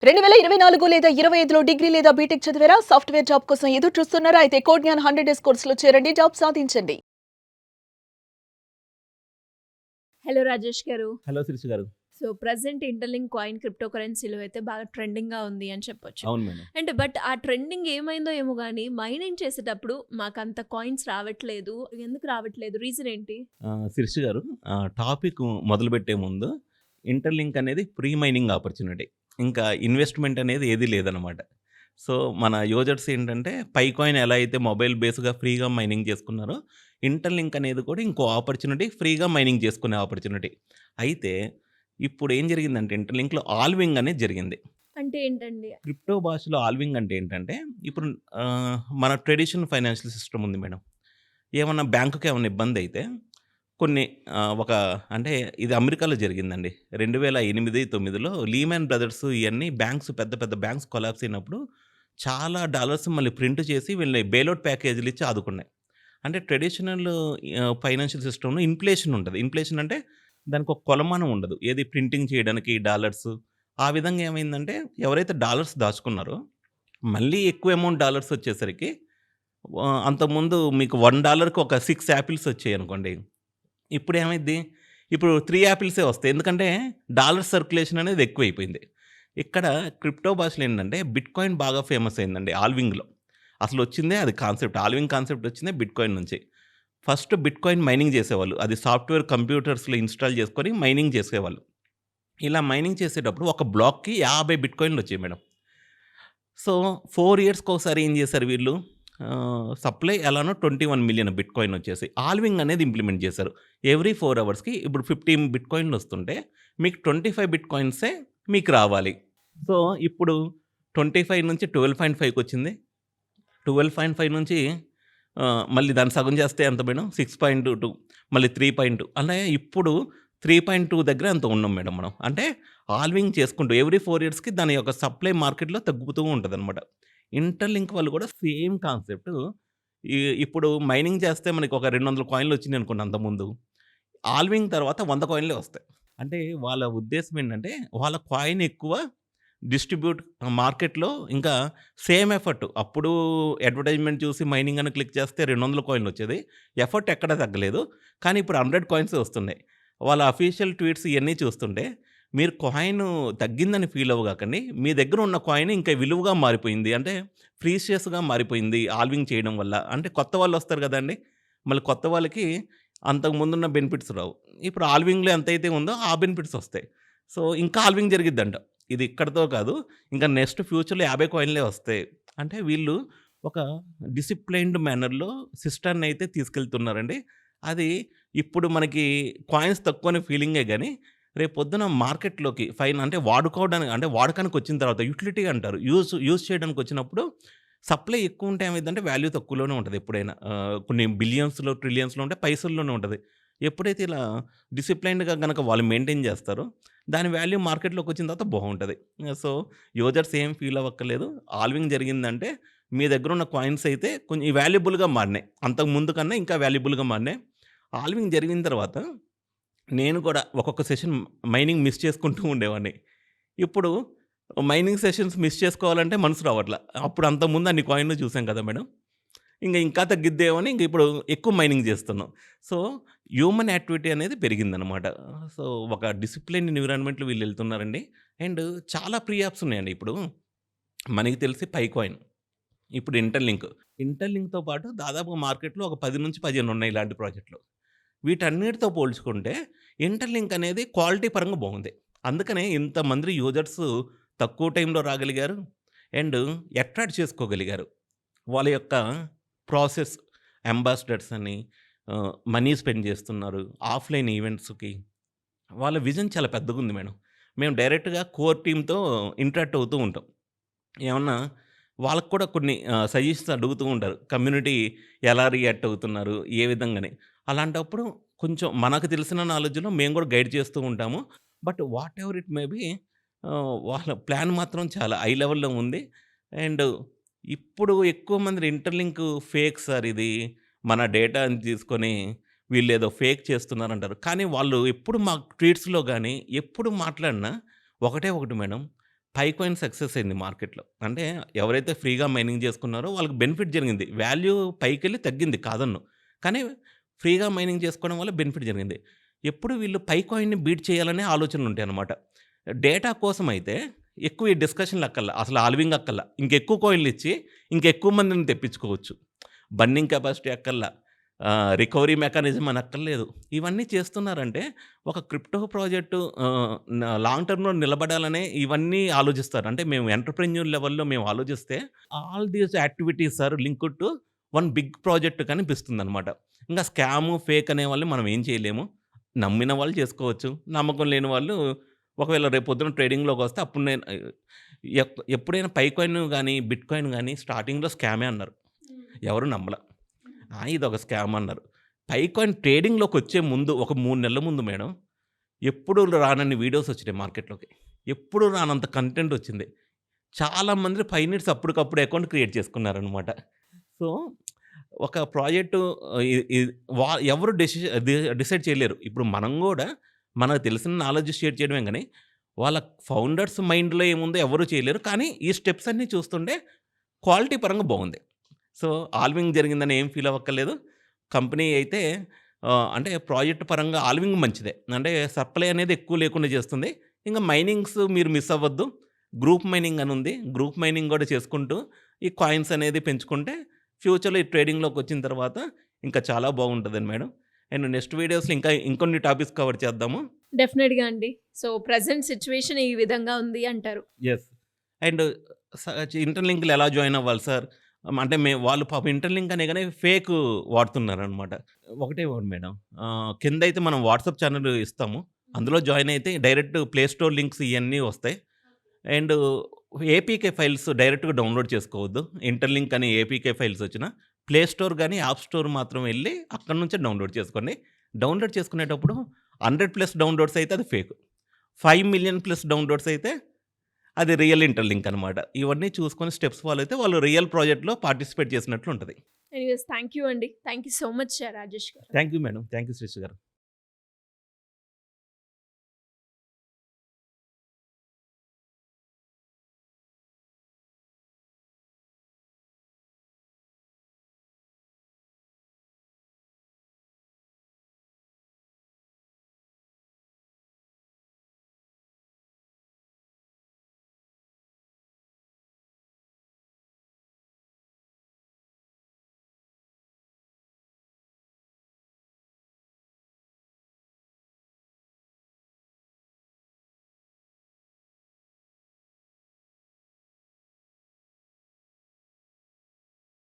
2024 లేదా 25లో డిగ్రీ లేదా బీటెక్ చదివారా? సాఫ్ట్‌వేర్ జాబ్ కోసం ఎదురు చూస్తున్నారా? అయితే కోడ్‌జ్ఞాన్ 100 డేస్ కోర్సులో చేరండి. జాబ్ సాధించండి. హలో రాజేష్ గారు. హలో శిరీష గారు. So, present interlink coin crypto కరెన్సీలో అయితే బాగా ట్రెండింగ్‌గా ఉంది అని చెప్పొచ్చు. అవును మేడం. బట్ ఆ ట్రెండింగ్ ఏమైందో ఏమో గాని మైనింగ్ చేసేటప్పుడు మాకంత కాయిన్స్ రావట్లేదు. ఎందుకు రావట్లేదు? రీజన్ ఏంటి? శిరీష గారు, టాపిక్ మొదలుపెట్టే ముందు ఇంటర్‌లింక్ అనేది ప్రీ మైనింగ్ ఆపర్చునిటీ. ఇంకా ఇన్వెస్ట్‌మెంట్ అనేది ఏది లేదనమాట. సో, మన యూజర్స్ ఏంటంటే పైకాయిన్ ఎలా అయితే మొబైల్ బేస్‌గా ఫ్రీగా మైనింగ్ చేసుకున్నారో, ఇంటర్‌లింక్ అనేది కూడా ఇంకో ఆపర్చునిటీ ఫ్రీగా మైనింగ్ చేసుకునే ఆపర్చునిటీ. అయితే ఇప్పుడు ఏం జరిగిందంటే ఇంటర్‌లింక్‌లో ఆల్వింగ్ అనేది జరిగింది. అంటే ఏంటండి? క్రిప్టో భాషలో ఆల్వింగ్ అంటే ఏంటంటే ఇప్పుడు మన ట్రెడిషనల్ ఫైనాన్షియల్ సిస్టమ్ ఉంది మేడం. ఏమన్నా బ్యాంకుకి ఏమన్నా ఇబ్బందైతే కొన్ని ఒక అంటే ఇది అమెరికాలో జరిగిందండి. 2008, 9లో లీమాన్ బ్రదర్స్ ఇయన్నీ బ్యాంక్స్ పెద్ద పెద్ద బ్యాంక్స్ కొలాప్స్ అయినప్పుడు చాలా డాలర్స్ మళ్ళీ ప్రింట్ చేసి వీళ్ళని బెయిలౌట్ ప్యాకేజీలు ఇచ్చి ఆదుకున్నాయి. అంటే ట్రెడిషనల్ ఫైనాన్షియల్ సిస్టమ్‌లో ఇన్‌ఫ్లేషన్ ఉంటది. ఇన్‌ఫ్లేషన్ అంటే దానికి ఒక కొలమానం ఉండదు. ఏది ప్రింటింగ్ చేయడానికి డాలర్స్. ఆ విధంగా ఏమైందంటే ఎవరైతే డాలర్స్ దాచుకున్నారో మళ్ళీ ఎక్కువ అమౌంట్ డాలర్స్ వచ్చేసరికి అంతకుముందు మీకు $1కి ఒక 6 యాపిల్స్ వచ్చాయనుకోండి. ఇప్పుడేమైద్ది? ఇప్పుడు 3 యాపిల్సే వస్తాయి. ఎందుకంటే డాలర్ సర్క్యులేషన్ అనేది ఎక్కువైపోయింది. ఇక్కడ క్రిప్టో భాషలో ఏంటంటే బిట్‌కాయిన్ బాగా ఫేమస్ అయిందండి ఆల్వింగ్‌లో. అసలొచ్చిందే అది కాన్సెప్ట్. ఆల్వింగ్ కాన్సెప్ట్ వచ్చిందే బిట్‌కాయిన్ నుంచి. ఫస్ట్ బిట్‌కాయిన్ మైనింగ్ చేసేవాళ్ళు. అది సాఫ్ట్‌వేర్ కంప్యూటర్స్‌లో ఇన్‌స్టాల్ చేసుకొని మైనింగ్ చేసేవాళ్ళు. ఇలా మైనింగ్ చేసేటప్పుడు ఒక బ్లాక్‌కి 50 బిట్‌కాయిన్‌లొచ్చాయి మేడం. సో, 4 ఇయర్స్‌కోసారి ఏం చేశారు వీళ్ళు, సప్లై ఎలానో 21,000,000 బిట్‌కాయిన్ వచ్చేసి ఆల్వింగ్ అనేది ఇంప్లిమెంట్ చేశారు. ఎవ్రీ 4 అవర్స్‌కి ఇప్పుడు 15 బిట్‌కాయిన్‌లొస్తుంటే మీకు 25 బిట్‌కాయిన్సే మీకు రావాలి. సో, ఇప్పుడు 25 నుంచి 12.5కొచ్చింది. 12.5 నుంచి మళ్ళీ దాన్ని సగం చేస్తే ఎంత మేడం? 6.2 మళ్ళీ 3.2 అలా ఇప్పుడు 3.2 దగ్గర ఎంతో ఉన్నాం మేడం మనం. అంటే ఆల్వింగ్ చేసుకుంటూ ఎవ్రీ 4 ఇయర్స్‌కి దాని యొక్క సప్లై మార్కెట్‌లో తగ్గుతూ ఉంటదనమాట. ఇంటర్‌లింక్ వాళ్ళు కూడా సేమ్ కాన్సెప్ట్. ఈ ఇప్పుడు మైనింగ్ చేస్తే మనకి ఒక 200 కాయిన్‌లు వచ్చినాయనుకోండి అంతకుముందు. ఆల్వింగ్ తర్వాత 100 కాయిన్‌లే వస్తాయి. అంటే వాళ్ళ ఉద్దేశ్యం ఏంటంటే వాళ్ళ కాయిన్ ఎక్కువ డిస్ట్రిబ్యూట్ మార్కెట్‌లో ఇంకా సేమ్ ఎఫర్ట్. అప్పుడు అడ్వర్టైజ్‌మెంట్ చూసి మైనింగ్ అని క్లిక్ చేస్తే 200 కాయిన్‌లొచ్చేది. ఎఫర్ట్ ఎక్కడ తగ్గలేదు. కానీ ఇప్పుడు 100 కాయిన్సే వస్తున్నాయి. వాళ్ళ అఫీషియల్ ట్వీట్స్ ఇయన్నీ చూస్తుంటే మీరు కాయిన్ తగ్గిందని ఫీల్ అవ్వగాకండి. మీ దగ్గర ఉన్న కాయిన్ ఇంకా విలువగా మారిపోయింది. అంటే ప్రీషియస్‌గా మారిపోయింది ఆల్వింగ్ చేయడం వల్ల. అంటే కొత్త వాళ్ళొస్తారు గదండీ! మళ్ళీ కొత్త వాళ్ళకి అంతకు ముందున్న బెనిఫిట్స్ రావు. ఇప్పుడు ఆల్వింగ్‌లో ఎంతైతే ఉందో ఆ బెనిఫిట్స్ ఒస్తాయి. సో, ఇంకా ఆల్వింగ్ జరిగిద్దంట. ఇది ఇక్కడితో కాదు. ఇంకా నెక్స్ట్ ఫ్యూచర్‌లో 50 కాయిన్‌లే వస్తాయి. అంటే వీళ్ళు ఒక డిసిప్లైన్డ్ మేనర్‌లో సిస్టమ్‌నయితే తీసుకెళ్తున్నారండి. అది ఇప్పుడు మనకి కాయిన్స్ తక్కువనే ఫీలింగే గానీ, రేపొద్దున మార్కెట్‌లోకి అంటే వాడుకోవడానికి అంటే వాడకానికొచ్చిన తర్వాత యుటిలిటీ అంటారు. యూజ్ చేయడానికొచ్చినప్పుడు సప్లై ఎక్కువుంటే ఏమైద్దంటే వాల్యూ తక్కువలోనే ఉంటది ఎప్పుడైనా. కొన్ని బిలియన్స్‌లో, ట్రిలియన్స్‌లో ఉంటే పైసల్లోనే ఉంటది. ఎప్పుడైతే ఇలా డిసిప్లైన్డ్‌గా గనక వాళ్ళు మెయింటైన్ జేస్తారో, దాని వాల్యూ మార్కెట్‌లోకొచ్చిన తర్వాత బావుంటది. సో, యూజర్స్ ఏం ఫీల్ అవ్వక్కర్లేదు. ఆల్వింగ్ జరిగిందంటే మీ దగ్గరున్న కాయిన్స్ అయితే కొంచెం వాల్యుబుల్‌గా మారినాయి. అంతకు ముందు కన్నా ఇంకా వాల్యుబుల్‌గా మారినాయి. ఆల్వింగ్ జరిగిన తర్వాత నేను కూడా ఒక్కొక్క సెషన్ మైనింగ్ మిస్ చేసుకుంటూ ఉండేవాడిని. ఇప్పుడు మైనింగ్ సెషన్స్ మిస్ చేసుకోవాలంటే మనసు రావట్ల. అప్పుడు అంతకుముందు అన్ని కాయిన్‌లు చూసాం కదా మేడం. ఇంకా తగ్గిద్దేమో అని ఇంక ఇప్పుడు ఎక్కువ మైనింగ్ చేస్తున్నాం. సో, హ్యూమన్ యాక్టివిటీ అనేది పెరిగిందనమాట. సో, ఒక డిసిప్లిన్ ఎన్విరాన్మెంట్‌లో వీళ్ళెళ్తున్నారండి. అండ్ చాలా ఫ్రీ యాప్స్ ఉన్నాయండి ఇప్పుడు. మనకి తెలిసి పైకాయిన్, ఇప్పుడు ఇంటర్‌లింక్. ఇంటర్‌లింక్‌తో పాటు దాదాపు మార్కెట్‌లో ఒక 10-15 ఉన్నాయి ఇలాంటి ప్రాజెక్ట్‌లు. వీటన్నిటితో పోల్చుకుంటే ఇంటర్‌లింక్ అనేది క్వాలిటీ పరంగా బాగుంది. అందుకనే ఇంతమంది యూజర్స్ తక్కువ టైంలో రాగలిగారు. And attract చేసుకోగలిగారు. వాళ్ళ యొక్క ప్రాసెస్ అంబాసిడర్స్ అని మనీ స్పెండ్ చేస్తున్నారు. ఆఫ్‌లైన్ ఈవెంట్స్‌కి వాళ్ళ విజన్ చాలా పెద్దగుంది మేడం. మేము డైరెక్ట్‌గా కోర్ టీమ్‌తో ఇంటరాక్ట్ అవుతూ ఉంటాం. ఏమన్నా వాళ్ళకి కూడా కొన్ని సజెషన్స్ అడుగుతూ ఉంటారు. కమ్యూనిటీ ఎలా రియాక్ట్ అవుతున్నారు? ఏ విధంగాని. అలాంటప్పుడు కొంచెం మనకు తెలిసిన నాలెడ్జ్‌లో మేము కూడా గైడ్ చేస్తూ ఉంటాము. But what ever it may be వాళ్ళ ప్లాన్ మాత్రం చాలా హై లెవెల్‌లో ఉంది. అండ్ ఇప్పుడు ఎక్కువ మంది ఇంటర్‌లింక్ ఫేక్ సార్ ఇది. మన డేటాని తీసుకొని వీళ్ళేదో ఫేక్ చేస్తున్నారంటారు. కానీ వాళ్ళు ఎప్పుడు మా ట్వీట్స్‌లో గాని, ఎప్పుడు మాట్లాడినా ఒకటే ఒకటి మేడం. పైకాయిన్ సక్సెస్ అయింది మార్కెట్‌లో. అంటే ఎవరైతే ఫ్రీగా మైనింగ్ చేసుకున్నారో వాళ్ళకి బెనిఫిట్ జరిగింది. వాల్యూ పైకెళ్ళి తగ్గింది కాదన్ను. కానీ ఫ్రీగా మైనింగ్ చేసుకోవడం వల్ల బెనిఫిట్ జరిగింది. ఎప్పుడు వీళ్ళు పైకాయిన్‌ని బీట్ చేయాలనే ఆలోచనలుంటాయన్నమాట. డేటా కోసమైతే ఎక్కువ ఈ డిస్కషన్‌లు అక్కర్లా. అసలు ఆల్వింగ్ అక్కర్లా. ఇంకెక్కువ కాయిన్‌లిచ్చి ఇంకెక్కువ మందిని తెప్పించుకోవచ్చు. బర్నింగ్ కెపాసిటీ అక్కర్లా. రికవరీ మెకానిజం అని అక్కర్లేదు. ఇవన్నీ చేస్తున్నారంటే ఒక క్రిప్టో ప్రాజెక్టు లాంగ్ టర్మ్‌లో నిలబడాలనే ఇవన్నీ ఆలోచిస్తారు. అంటే మేము ఎంటర్‌ప్రెన్యూర్ లెవెల్‌లో మేము ఆలోచిస్తే all these activities are linked to one big project కనిపిస్తుందనమాట. ఇంగా స్కాము, ఫేక్ అనే వాళ్ళని మనం ఏం చేయలేము. నమ్మిన వాళ్ళు చేసుకోవచ్చు. నమ్మకం లేని వాళ్ళు ఒకవేళ రేపొద్దున ట్రేడింగ్‌లోకొస్తే అప్పుడు నేను ఎప్పుడైనా పైకాయిన్ గాని, బిట్‌కాయిన్ గాని స్టార్టింగ్‌లో స్కామే అన్నారు. ఎవరు నమ్మల. ఇదొక స్కామ్ అన్నారు. పైకాయిన్ ట్రేడింగ్‌లోకొచ్చే ముందు ఒక 3 నెలల ముందు మేడం, ఎప్పుడు రానన్ని వీడియోస్ వచ్చినాయి మార్కెట్‌లోకి. ఎప్పుడు రానంత కంటెంట్ వచ్చింది. చాలామంది 5 మినిట్స్ అప్పటికప్పుడు అకౌంట్ క్రియేట్ చేసుకున్నారనమాట. సో, ఒక ప్రాజెక్టు ఇ ఇ వా ఎవరు డిసైడ్ చేయలేరు. ఇప్పుడు మనం గూడా మనకు తెలిసిన నాలెడ్జ్ షేర్ చేయడమే గానీ, వాళ్ళ ఫౌండర్స్ మైండ్‌లో ఏముందో ఎవరు చేయలేరు. కానీ ఈ స్టెప్స్ అన్నీ చూస్తుంటే క్వాలిటీ పరంగా బాగుంది. సో, ఆల్వింగ్ జరిగిందని ఏం ఫీల్ అవ్వక్కర్లేదు. కంపెనీ అయితే అంటే ప్రాజెక్ట్ పరంగా ఆల్వింగ్ మంచిదే. అంటే సప్లై అనేది ఎక్కువ లేకుండా చేస్తుంది. ఇంక మైనింగ్స్ మీరు మిస్ అవ్వద్దు. గ్రూప్ మైనింగ్ అని ఉంది. గ్రూప్ మైనింగ్ గూడా చేసుకుంటూ ఈ కాయిన్స్ అనేది పెంచుకుంటే ఫ్యూచర్‌లో ఈ ట్రేడింగ్‌లోకొచ్చిన తర్వాత ఇంకా చాలా బాగుంటదండి మేడం. అండ్ నెక్స్ట్ వీడియోస్‌లో ఇంకా ఇంకొన్ని టాపిక్స్ కవర్ చేద్దాము. డెఫినెట్‌గా అండి. సో, ప్రెజెంట్ సిట్యుయేషన్ ఈ విధంగా ఉంది అంటారు. యెస్. అండ్ స ఇంటర్‌లింక్‌లు ఎలా జాయిన్ అవ్వాలి సార్? అంటే వాళ్ళు పాపం ఇంటర్‌లింక్ అనే గాని ఫేక్ వాడుతున్నారనమాట. ఒకటే ఒకటి మేడం. కిందైతే మనం వాట్సాప్ ఛానెల్ ఇస్తాము. అందులో జాయిన్ అయితే డైరెక్ట్ ప్లే స్టోర్ లింక్స్ ఇయన్నీ వస్తాయి. అండ్ ఏపీకే ఫైల్స్ డైరెక్ట్‌గా డౌన్‌లోడ్ చేసుకోవద్దు. ఇంటర్‌లింక్ అని ఏపీకే ఫైల్స్ వచ్చినా ప్లే స్టోర్ గాని, యాప్ స్టోర్ మాత్రం వెళ్లి అక్కడి నుంచే డౌన్‌లోడ్ చేసుకోండి. డౌన్‌లోడ్ చేసుకునేటప్పుడు 100+ డౌన్‌లోడ్స్ అయితే అది ఫేక్. 5,000,000+ డౌన్‌లోడ్స్ అయితే అది రియల్ ఇంటర్‌లింక్ అనమాట. ఇవన్నీ చూసుకొని స్టెప్స్ ఫాలో అయితే వాళ్ళు రియల్ ప్రాజెక్ట్‌లో పార్టిసిపేట్ చేసినట్లు ఉంటది. ఎనీవేస్ థాంక్ యూ అండి. Thank you so much Rajesh గారు. Thank you madam. Thank you Srish గారు.